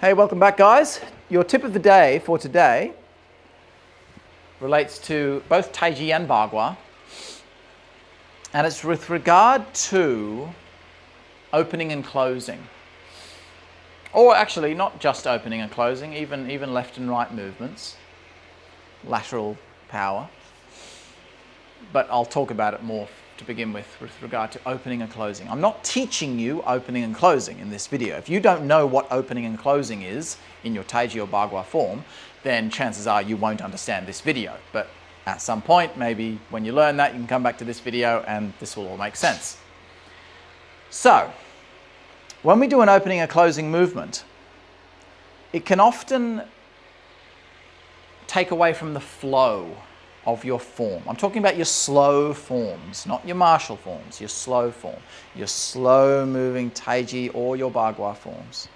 Hey, welcome back, guys. Your tip of the day for today relates to both Taiji and Bagua, and it's with regard to opening and closing. Or actually, not just opening and closing, even left and right movements, lateral power. But I'll talk about it more to begin with regard to opening and closing. I'm not teaching you opening and closing in this video. If you don't know what opening and closing is in your Taiji or Bagua form, then chances are you won't understand this video. But at some point, maybe when you learn that, you can come back to this video and this will all make sense. So, when we do an opening and closing movement, it can often take away from the flow of your form. I'm talking about your slow forms, not your martial forms, your slow form, your slow moving Taiji or your Bagua forms.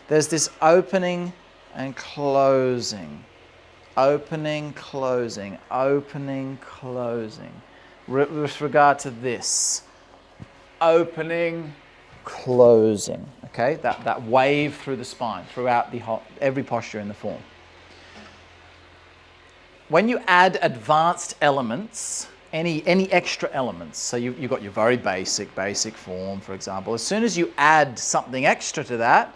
There's this opening and closing, opening, closing, opening, closing. With regard to this, opening, closing, okay? That wave through the spine, throughout every posture in the form. When you add advanced elements, any extra elements, so you've got your very basic form, for example, as soon as you add something extra to that,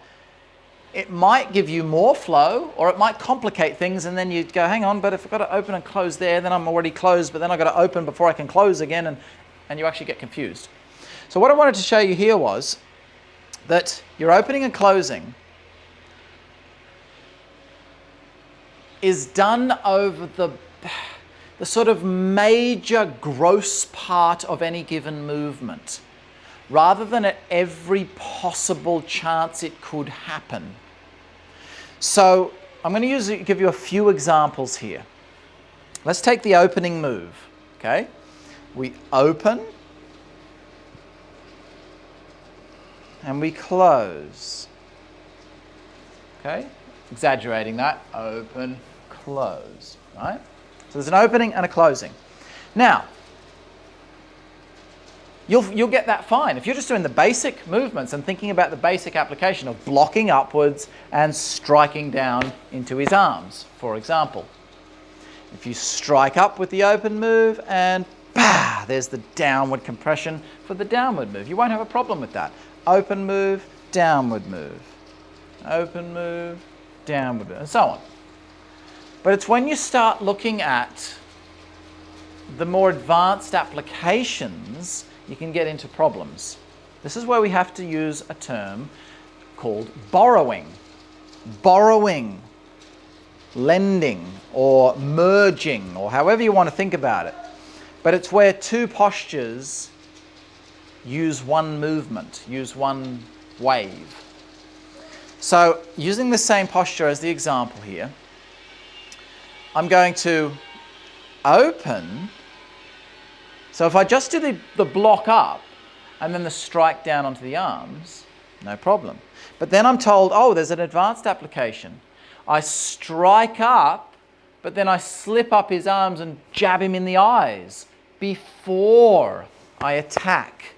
it might give you more flow, or it might complicate things, and then you go, hang on, but if I've got to open and close there, then I'm already closed, but then I've got to open before I can close again, and you actually get confused. So what I wanted to show you here was that your opening and closing is done over the sort of major gross part of any given movement, rather than at every possible chance it could happen. So I'm going to give you a few examples here. Let's take the opening move, okay? We open and we close, okay? Exaggerating that, open, close, right? So there's an opening and a closing. Now, you'll get that fine. If you're just doing the basic movements and thinking about the basic application of blocking upwards and striking down into his arms, for example. If you strike up with the open move and bah, there's the downward compression for the downward move. You won't have a problem with that. Open move, downward move. Open move, downward move, and so on. But it's when you start looking at the more advanced applications, you can get into problems. This is where we have to use a term called borrowing. Borrowing, lending, or merging, or however you want to think about it. But it's where two postures use one movement, use one wave. So, using the same posture as the example here, I'm going to open. So if I just do the block up and then the strike down onto the arms, no problem. But then I'm told, oh, there's an advanced application. I strike up, but then I slip up his arms and jab him in the eyes before I attack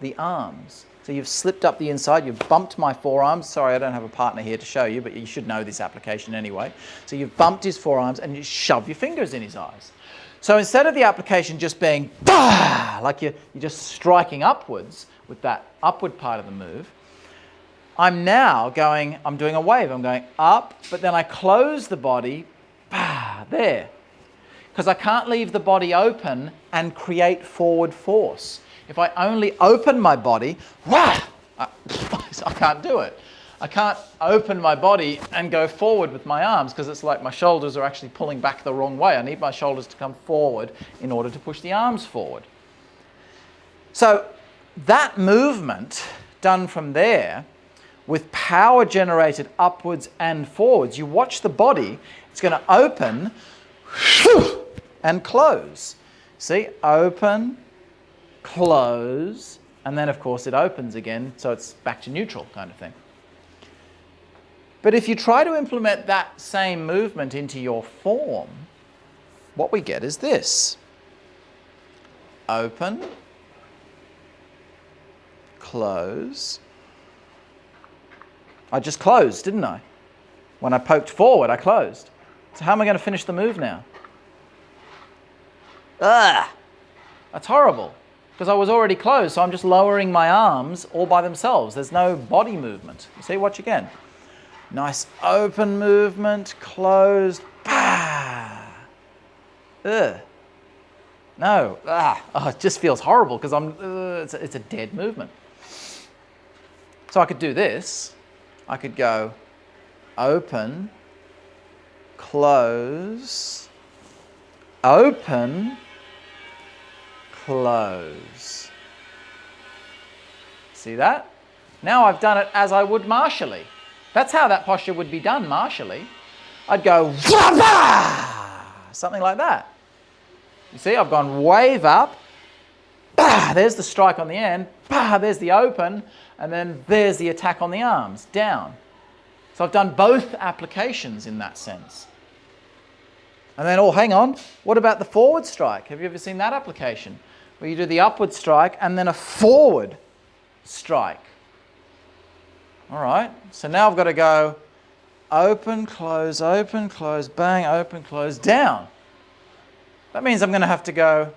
the arms. So you've slipped up the inside, you've bumped my forearms. Sorry, I don't have a partner here to show you, but you should know this application anyway. So you've bumped his forearms and you shove your fingers in his eyes. So instead of the application just being, bah, like you're just striking upwards with that upward part of the move, I'm doing a wave. I'm going up, but then I close the body, bah, there. Because I can't leave the body open and create forward force. If I only open my body, wah, I can't do it. I can't open my body and go forward with my arms because it's like my shoulders are actually pulling back the wrong way. I need my shoulders to come forward in order to push the arms forward. So that movement done from there with power generated upwards and forwards, you watch the body, it's going to open and close. See, open, close, and then of course it opens again, so it's back to neutral kind of thing. But if you try to implement that same movement into your form, what we get is this. Open, close, I just closed, didn't I? When I poked forward, I closed. So how am I going to finish the move now? Ugh! That's horrible, because I was already closed, so I'm just lowering my arms all by themselves. There's no body movement. You see, watch again. Nice open movement, closed, bah! Ugh. No, oh, it just feels horrible because it's a dead movement. So I could do this. I could go open, close, open, close. See that? Now I've done it as I would martially. That's how that posture would be done martially. I'd go something like that. You see, I've gone wave up, bah, there's the strike on the end, bah, there's the open, and then there's the attack on the arms, down. So I've done both applications in that sense. And then, oh, hang on, what about the forward strike? Have you ever seen that application? Where you do the upward strike and then a forward strike. All right, so now I've got to go open, close, bang, open, close, down. That means I'm going to have to go,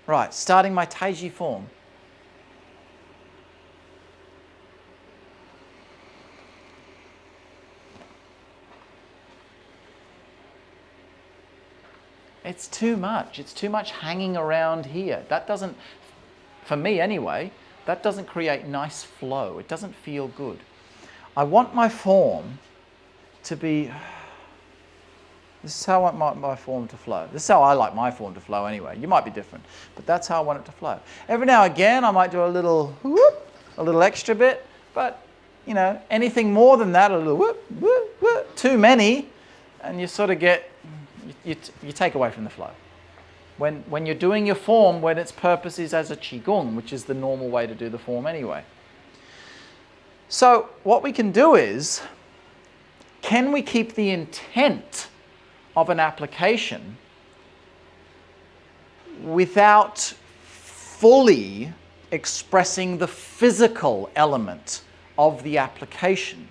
right, starting my Taiji form. It's too much. It's too much hanging around here. That doesn't, for me anyway, that doesn't create nice flow. It doesn't feel good. I want my form to be, this is how I want my form to flow. This is how I like my form to flow anyway. You might be different, but that's how I want it to flow. Every now and again, I might do a little whoop, a little extra bit, but you know, anything more than that, a little whoop, whoop, whoop, too many, and you sort of get, you take away from the flow. When you're doing your form, when its purpose is as a Qigong, which is the normal way to do the form anyway. So what we can do is, can we keep the intent of an application without fully expressing the physical element of the application?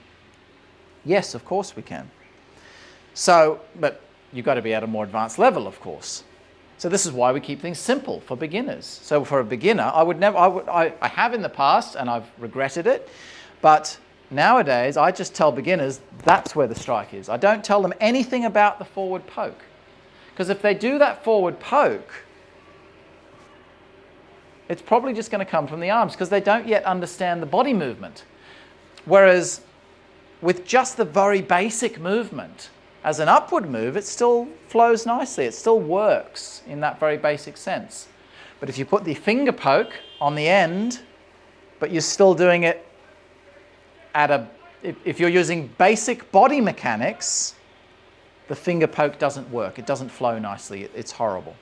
Yes, of course we can. So, but you've got to be at a more advanced level, of course. So this is why we keep things simple for beginners. So for a beginner, I have in the past, and I've regretted it, but nowadays, I just tell beginners that's where the strike is. I don't tell them anything about the forward poke. Because if they do that forward poke, it's probably just going to come from the arms because they don't yet understand the body movement. Whereas with just the very basic movement, as an upward move, it still flows nicely. It still works in that very basic sense. But if you put the finger poke on the end, but you're still doing it if you're using basic body mechanics, the finger poke doesn't work. It doesn't flow nicely. It's horrible.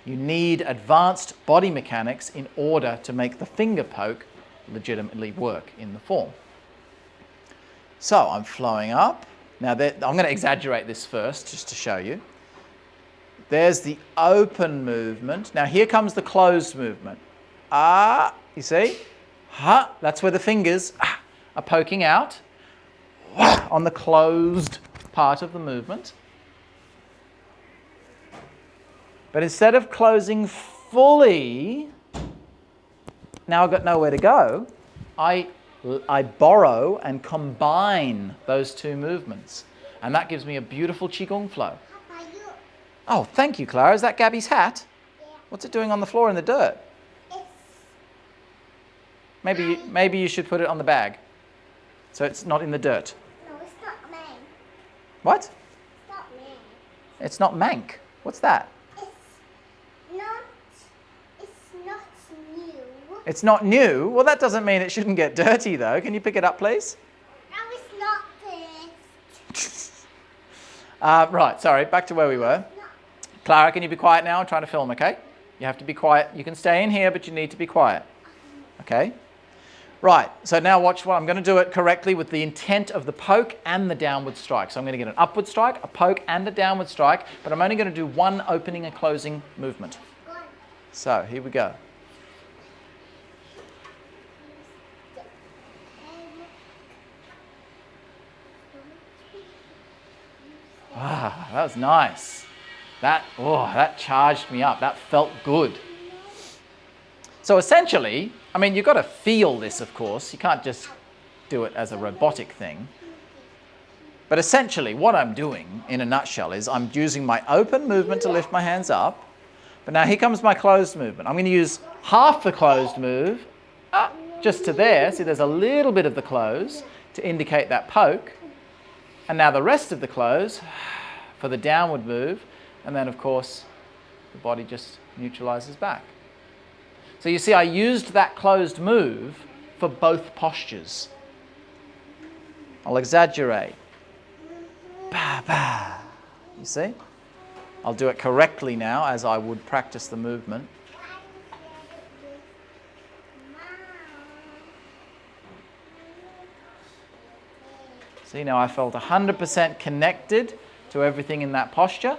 You need advanced body mechanics in order to make the finger poke legitimately work in the form. So I'm flowing up. Now, I'm going to exaggerate this first just to show you. There's the open movement. Now, here comes the closed movement. Ah, you see? Ha, that's where the fingers are poking out on the closed part of the movement. But instead of closing fully, now I've got nowhere to go, I borrow and combine those two movements. And that gives me a beautiful Qigong flow. Oh, thank you, Clara. Is that Gabby's hat? Yeah. What's it doing on the floor in the dirt? Maybe you should put it on the bag, so it's not in the dirt. No, it's not mank. What? It's not mank. It's not mank. What's that? It's not new. It's not new? Well, that doesn't mean it shouldn't get dirty, though. Can you pick it up, please? No, it's not this. Right, sorry, back to where we were. Clara, can you be quiet now? I'm trying to film, okay? You have to be quiet. You can stay in here, but you need to be quiet. Okay? Right, so now watch what I'm going to do it correctly with the intent of the poke and the downward strike. So I'm going to get an upward strike, a poke, and a downward strike, but I'm only going to do one opening and closing movement. So here we go. Ah, that was nice. That charged me up. That felt good. So essentially, I mean, you've got to feel this, of course. You can't just do it as a robotic thing. But essentially, what I'm doing, in a nutshell, is I'm using my open movement to lift my hands up. But now here comes my closed movement. I'm going to use half the closed move, just to there. See, there's a little bit of the close to indicate that poke. And now the rest of the close for the downward move. And then, of course, the body just neutralizes back. So you see, I used that closed move for both postures. I'll exaggerate. Bah, bah. You see? I'll do it correctly now as I would practice the movement. See, now I felt 100% connected to everything in that posture,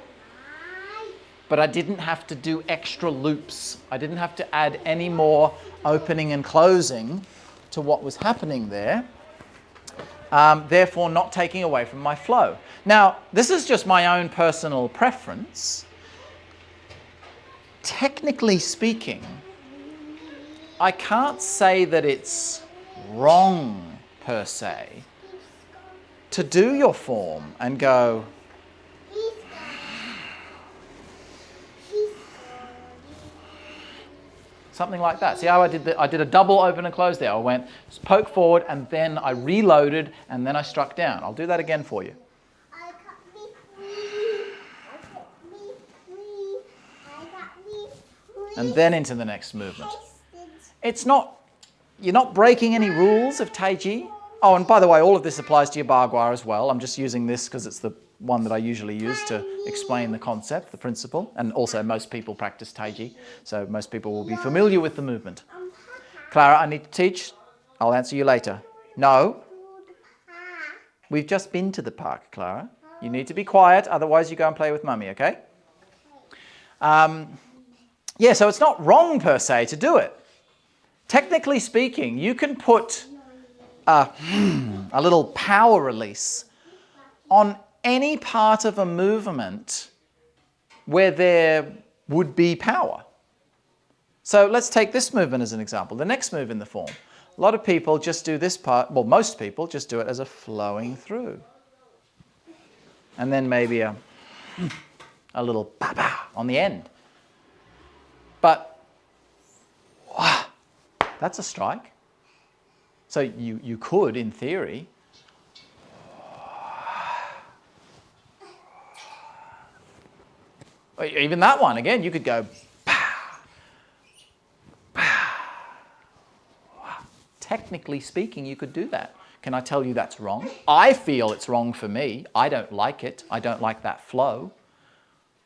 but I didn't have to do extra loops. I didn't have to add any more opening and closing to what was happening there, therefore not taking away from my flow. Now, this is just my own personal preference. Technically speaking, I can't say that it's wrong per se to do your form and go, something like that. See how I did a double open and close there. I went poke forward and then I reloaded and then I struck down. I'll do that again for you. And then into the next movement. It's not, you're not breaking any rules of Taiji. Oh, and by the way, all of this applies to your Bagua as well. I'm just using this because it's the one that I usually use to explain the concept, the principle. And also most people practice Taiji, so most people will be familiar with the movement. Clara, I need to teach. I'll answer you later. No. We've just been to the park, Clara. You need to be quiet, otherwise you go and play with Mummy, okay? Yeah, so it's not wrong per se to do it. Technically speaking, you can put a little power release on any part of a movement where there would be power. So let's take this movement as an example, the next move in the form. A lot of people just do this part, well, most people just do it as a flowing through. And then maybe a little ba-ba on the end. But that's a strike. So you could, in theory, even that one, again, you could go, technically speaking, you could do that. Can I tell you that's wrong? I feel it's wrong for me. I don't like it. I don't like that flow.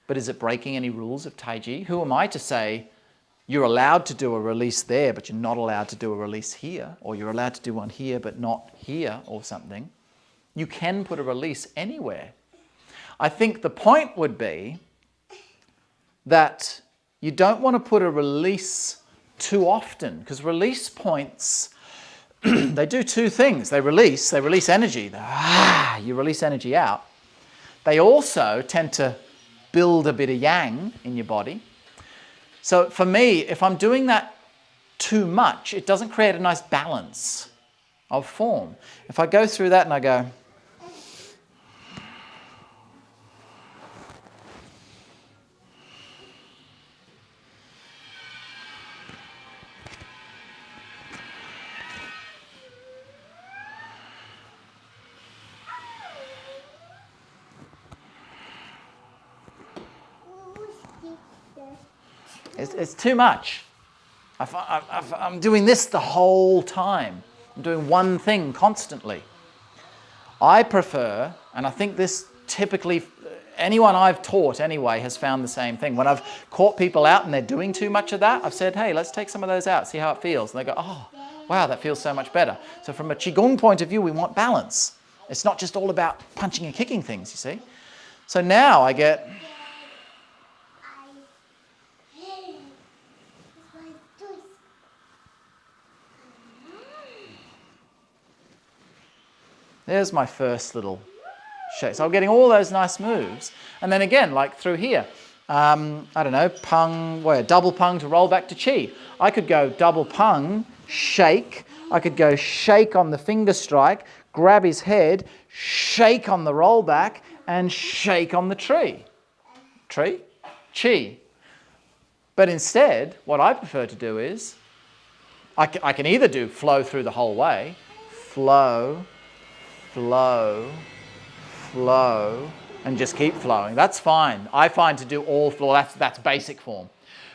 But is it breaking any rules of Taiji? Who am I to say you're allowed to do a release there, but you're not allowed to do a release here, or you're allowed to do one here, but not here, or something? You can put a release anywhere. I think the point would be that you don't want to put a release too often, because release points, they do two things. They release energy. You release energy out. They also tend to build a bit of yang in your body. So for me, if I'm doing that too much, it doesn't create a nice balance of form. If I go through that and I go, it's too much. I'm doing this the whole time. I'm doing one thing constantly. I prefer, and I think this typically, anyone I've taught anyway has found the same thing. When I've caught people out and they're doing too much of that, I've said, hey, let's take some of those out, see how it feels. And they go, oh, wow, that feels so much better. So from a Qigong point of view, we want balance. It's not just all about punching and kicking things, you see. So now I get... There's my first little shake. So I'm getting all those nice moves. And then again, like through here, I don't know, pung, double pung to roll back to chi. I could go double pung, shake. I could go shake on the finger strike, grab his head, shake on the rollback, and shake on the tree. Tree? Chi. But instead, what I prefer to do is, I can either do flow through the whole way, flow, flow, flow, and just keep flowing. That's fine. I find to do all flow, that's basic form.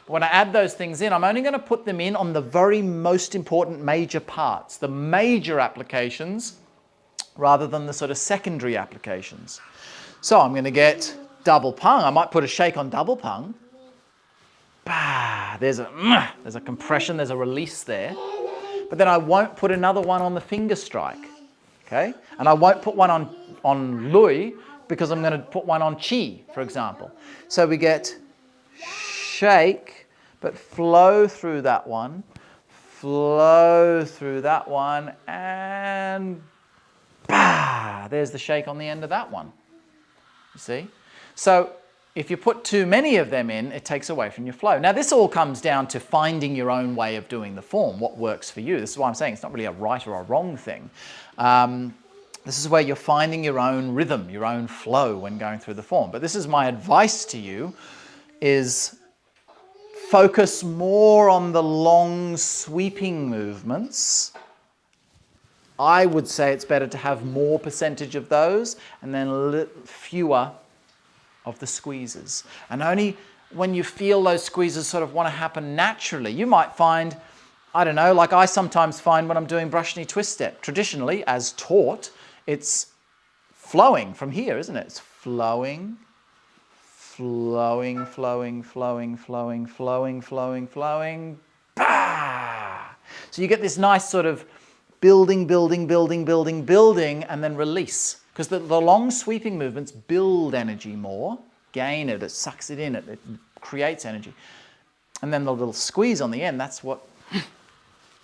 But when I add those things in, I'm only going to put them in on the very most important major parts, the major applications, rather than the sort of secondary applications. So I'm going to get double pung. I might put a shake on double pung. Bah, there's a compression, there's a release there. But then I won't put another one on the finger strike. Okay? And I won't put one on lui because I'm going to put one on chi, for example. So we get shake, but flow through that one, flow through that one, and bah, there's the shake on the end of that one. You see? So if you put too many of them in, it takes away from your flow. Now, this all comes down to finding your own way of doing the form, what works for you. This is why I'm saying it's not really a right or a wrong thing. This is where you're finding your own rhythm, your own flow when going through the form. But this is my advice to you, is focus more on the long sweeping movements. I would say it's better to have more percentage of those and then fewer of the squeezes. And only when you feel those squeezes sort of want to happen naturally, you might find, I don't know, like I sometimes find when I'm doing brush knee twist step, traditionally as taught, it's flowing from here, isn't it? It's flowing, flowing, flowing, flowing, flowing, flowing, flowing, flowing, bah! So you get this nice sort of building, building, building, building, building, and then release. Because the long sweeping movements build energy more, gain it, it sucks it in, it creates energy. And then the little squeeze on the end, that's what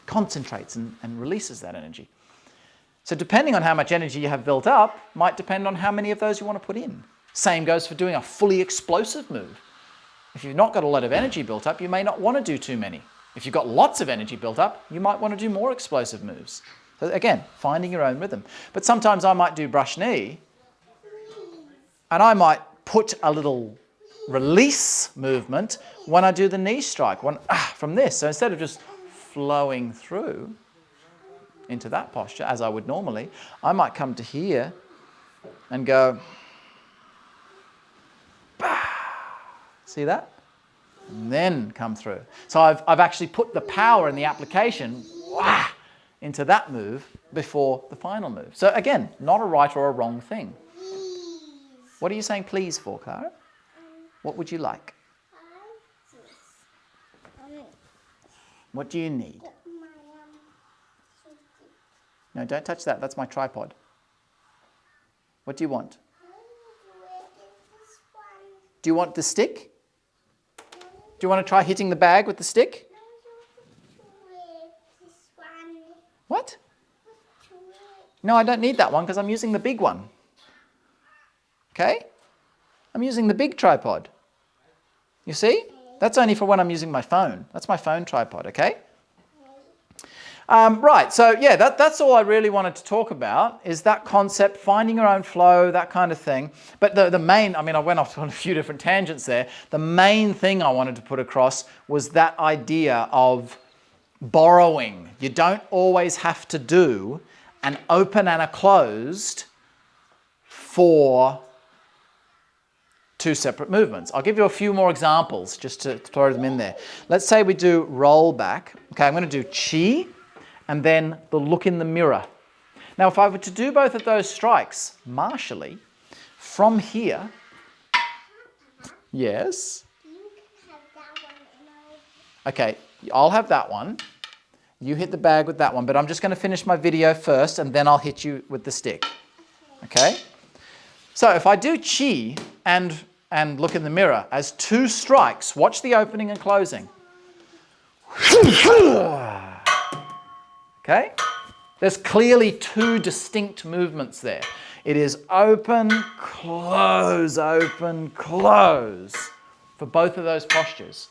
concentrates and releases that energy. So depending on how much energy you have built up, might depend on how many of those you want to put in. Same goes for doing a fully explosive move. If you've not got a lot of energy built up, you may not want to do too many. If you've got lots of energy built up, you might want to do more explosive moves. So again, finding your own rhythm. But sometimes I might do brush knee, and I might put a little release movement when I do the knee strike, from this. So instead of just flowing through into that posture, as I would normally, I might come to here and go, bah. See that? And then come through. So I've actually put the power in the application into that move before the final move. So again, not a right or a wrong thing. What are you saying please for, Cara? What would you like? What do you need? No, don't touch that. That's my tripod. What do you want? Do you want the stick? Do you want to try hitting the bag with the stick? What? No, I don't need that one because I'm using the big one. Okay? I'm using the big tripod. You see? That's only for when I'm using my phone. That's my phone tripod, okay? Right, so yeah, that's all I really wanted to talk about, is that concept, finding your own flow, that kind of thing. But the main, I mean, I went off on a few different tangents there. The main thing I wanted to put across was that idea of borrowing. You don't always have to do an open and a closed for two separate movements. I'll give you a few more examples just to throw them in there. Let's say we do roll back. Okay, I'm going to do chi and then the look in the mirror. Now, if I were to do both of those strikes martially from here, yes. Okay, I'll have that one. You hit the bag with that one, but I'm just going to finish my video first and then I'll hit you with the stick. Okay? So if I do chi and look in the mirror as two strikes, watch the opening and closing. Okay? There's clearly two distinct movements there. It is open, close, for both of those postures.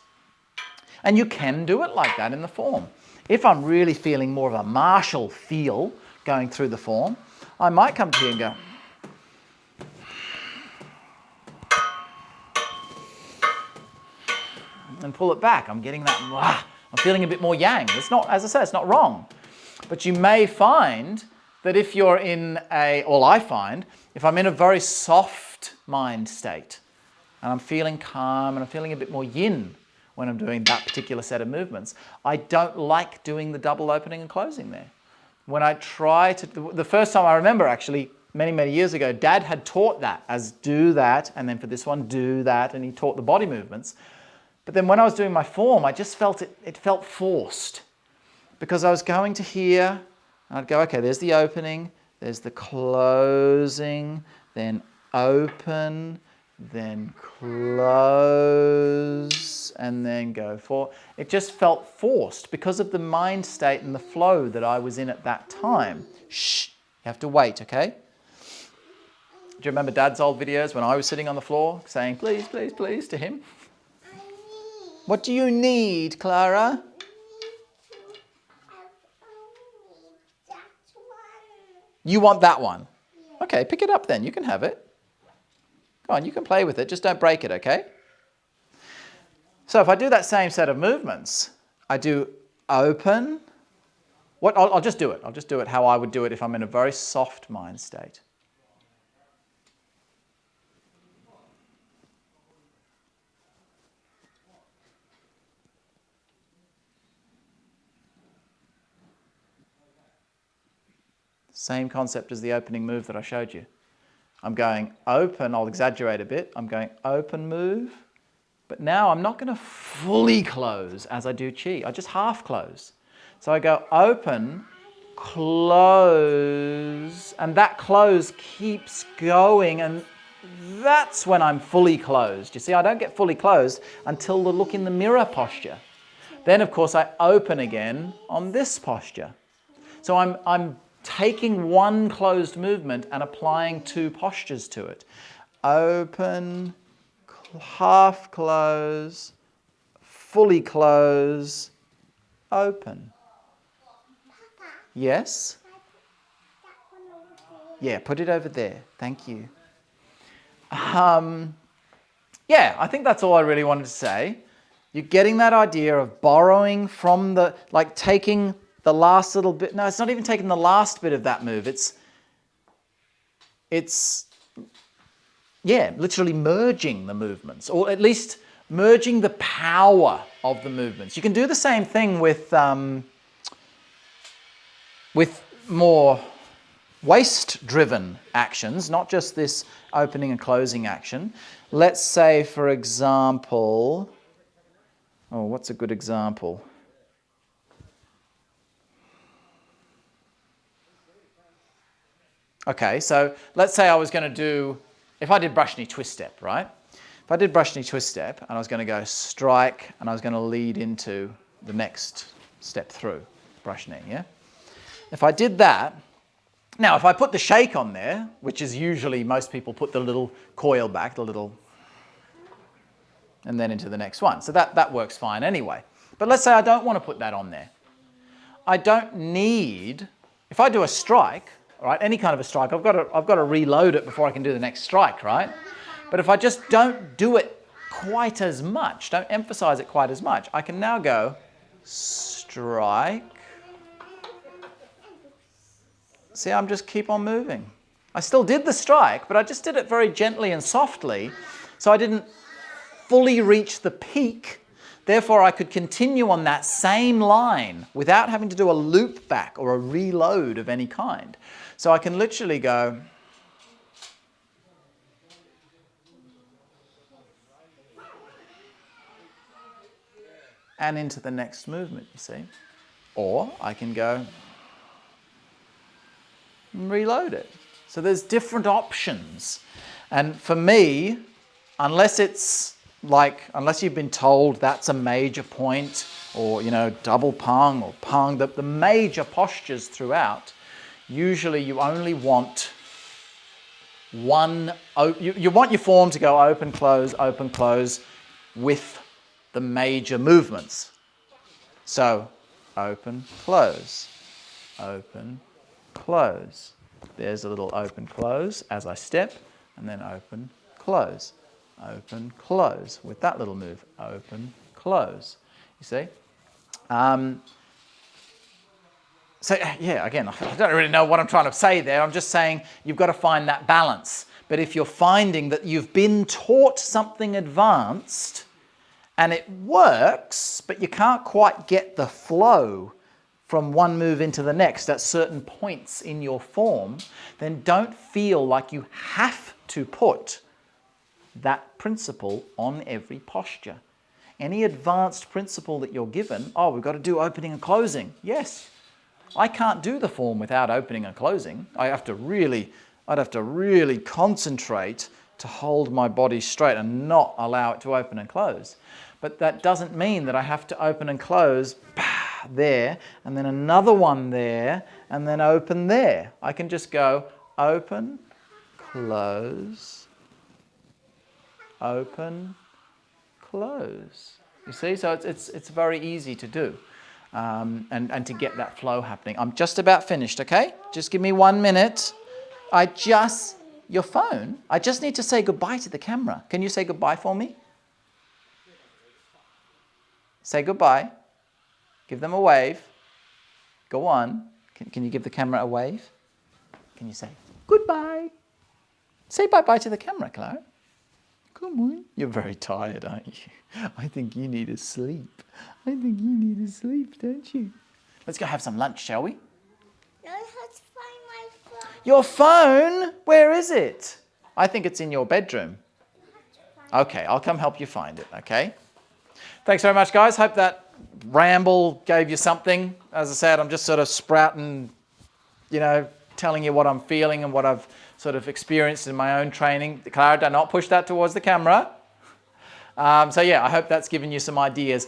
And you can do it like that in the form. If I'm really feeling more of a martial feel going through the form, I might come to here and go, and pull it back. I'm getting that, I'm feeling a bit more yang. It's not, as I say, it's not wrong. But you may find that if you're in I find, if I'm in a very soft mind state, and I'm feeling calm, and I'm feeling a bit more yin when I'm doing that particular set of movements, I don't like doing the double opening and closing there. When I try to, the first time I remember actually, many years ago, Dad had taught that as do that, and then for this one, do that, and he taught the body movements. But then when I was doing my form, I just felt it felt forced, because I was going to here, and I'd go, okay, there's the opening, there's the closing, then open, then close, and then go for. It just felt forced because of the mind state and the flow that I was in at that time. Shh, you have to wait, okay? Do you remember Dad's old videos when I was sitting on the floor saying, please, please, please to him? What do you need, Clara? You want that one? Okay, pick it up then. You can have it. Go on, you can play with it. Just don't break it, okay? So if I do that same set of movements, I do open. I'll just do it. I'll just do it how I would do it if I'm in a very soft mind state. Same concept as the opening move that I showed you. I'm going open, I'll exaggerate a bit. I'm going open move, but now I'm not going to fully close as I do chi. I just half close. So I go open, close, and that close keeps going, and that's when I'm fully closed. You see, I don't get fully closed until the look in the mirror posture. Then, of course, I open again on this posture. So I'm taking one closed movement and applying two postures to it. Open, half close, fully close, open. Yes? Yeah, put it over there. Thank you. Yeah, I think that's all I really wanted to say. You're getting that idea of borrowing from like taking the last little bit. No, it's not even taking the last bit of that move. It's yeah, literally merging the movements, or at least merging the power of the movements. You can do the same thing with more waist-driven actions, not just this opening and closing action. Let's say, for example, what's a good example? Okay, so let's say I was going to do, if I did brush knee twist step, right? If I did brush knee twist step and I was going to go strike and I was going to lead into the next step through, brush knee, yeah? If I did that, now if I put the shake on there, which is usually most people put the little coil back, the little, and then into the next one. So that works fine anyway. But let's say I don't want to put that on there. I don't need, if I do a strike, all right, any kind of a strike, I've got to reload it before I can do the next strike, right? But if I just don't do it quite as much, don't emphasize it quite as much, I can now go strike. See, I'm just keep on moving. I still did the strike, but I just did it very gently and softly, so I didn't fully reach the peak. Therefore, I could continue on that same line without having to do a loop back or a reload of any kind. So I can literally go and into the next movement, you see. Or I can go and reload it. So there's different options. And for me, unless you've been told that's a major point, or, double pang or pang, the major postures throughout, usually you only want you want your form to go open, close with the major movements. So open, close, open, close. There's a little open, close as I step, and then open, close, with that little move, open, close. You see? So yeah, again, I don't really know what I'm trying to say there. I'm just saying you've got to find that balance. But if you're finding that you've been taught something advanced and it works, but you can't quite get the flow from one move into the next at certain points in your form, then don't feel like you have to put that principle on every posture. Any advanced principle that you're given, oh, we've got to do opening and closing. Yes, I can't do the form without opening and closing. I'd have to really concentrate to hold my body straight and not allow it to open and close. But that doesn't mean that I have to open and close there, and then another one there, and then open there. I can just go open, close, open, close. You see, so it's very easy to do. And to get that flow happening. I'm just about finished, okay? Just give me 1 minute. Your phone, I just need to say goodbye to the camera. Can you say goodbye for me? Say goodbye. Give them a wave. Go on. Can you give the camera a wave? Can you say goodbye? Say bye-bye to the camera, Clara. Come on. You're very tired, aren't you? I think you need a sleep. I think you need a sleep, don't you? Let's go have some lunch, shall we? No, I have to find my phone. Your phone? Where is it? I think it's in your bedroom. Okay, I'll come help you find it, okay? Thanks very much, guys. Hope that ramble gave you something. As I said, I'm just sort of sprouting, telling you what I'm feeling and what I've sort of experienced in my own training. Clara, do not push that towards the camera. So yeah, I hope that's given you some ideas.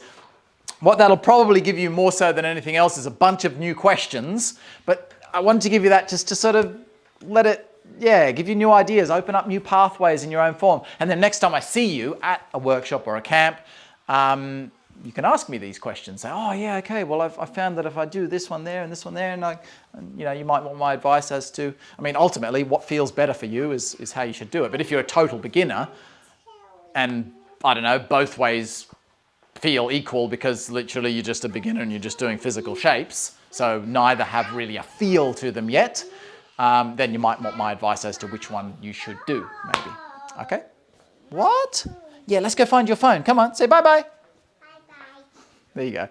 What that'll probably give you more so than anything else is a bunch of new questions, but I wanted to give you that just to sort of give you new ideas, open up new pathways in your own form. And then next time I see you at a workshop or a camp, you can ask me these questions. Say, oh yeah, okay, well I found that if I do this one there and this one there, and you might want my advice as to, ultimately what feels better for you is how you should do it. But if you're a total beginner and I don't know, both ways feel equal because literally you're just a beginner and you're just doing physical shapes, so neither have really a feel to them yet, then you might want my advice as to which one you should do, maybe. Okay? What? Yeah, let's go find your phone. Come on, say bye-bye. Bye-bye. There you go.